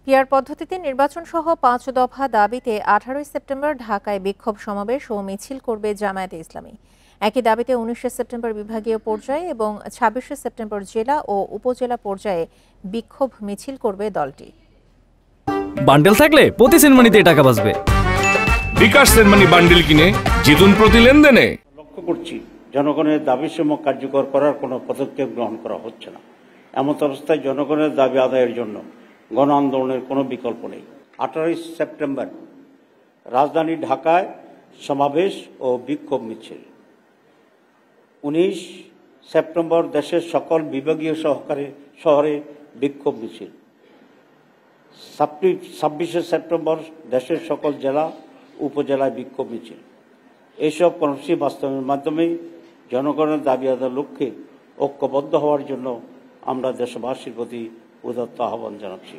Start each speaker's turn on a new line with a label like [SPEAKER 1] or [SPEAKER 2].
[SPEAKER 1] PR পদ্ধতিতে নির্বাচন সহ ৫ দফা দাবিতে ১৮ সেপ্টেম্বর ঢাকায় বিক্ষোভ সমাবেশ ও মিছিল করবে জামায়াতে ইসলামী। একই দাবিতে ১৯ সেপ্টেম্বর বিভাগীয় পর্যায়ে এবং ২৬ সেপ্টেম্বর জেলা ও উপজেলা পর্যায়ে বিক্ষোভ মিছিল করবে দলটি।
[SPEAKER 2] বান্ডেল থাকলে প্রতি সেনমানিতে টাকা বাঁচবে।
[SPEAKER 3] বিকাশ সেনমানি বান্ডেল কিনে জিতুন প্রতি লেনদেনে।
[SPEAKER 4] লক্ষ্য করছি জনগণের দাবিসমূহ কার্যকর করার কোনো পদক্ষেপ গ্রহণ করা হচ্ছে না। এমত অবস্থায় জনগণের দাবি আদায়ের জন্য গণ আন্দোলনের কোনো বিকল্প নেই। ১৮ সেপ্টেম্বর রাজধানী ঢাকায় সমাবেশ ও বিক্ষোভ মিছিল। ১৯ সেপ্টেম্বর দেশের সকল বিভাগীয় শহরে বিক্ষোভ মিছিল। ২৬ সেপ্টেম্বর দেশের সকল জেলা উপজেলায় বিক্ষোভ মিছিল। এইসব কর্মসূচি বাস্তবায়নের মাধ্যমে জনগণের দাবি আদায়ের লক্ষ্যে ঐক্যবদ্ধ হওয়ার জন্য আমরা দেশবাসীর প্রতি উদাত্ত আহ্বান জানাচ্ছি।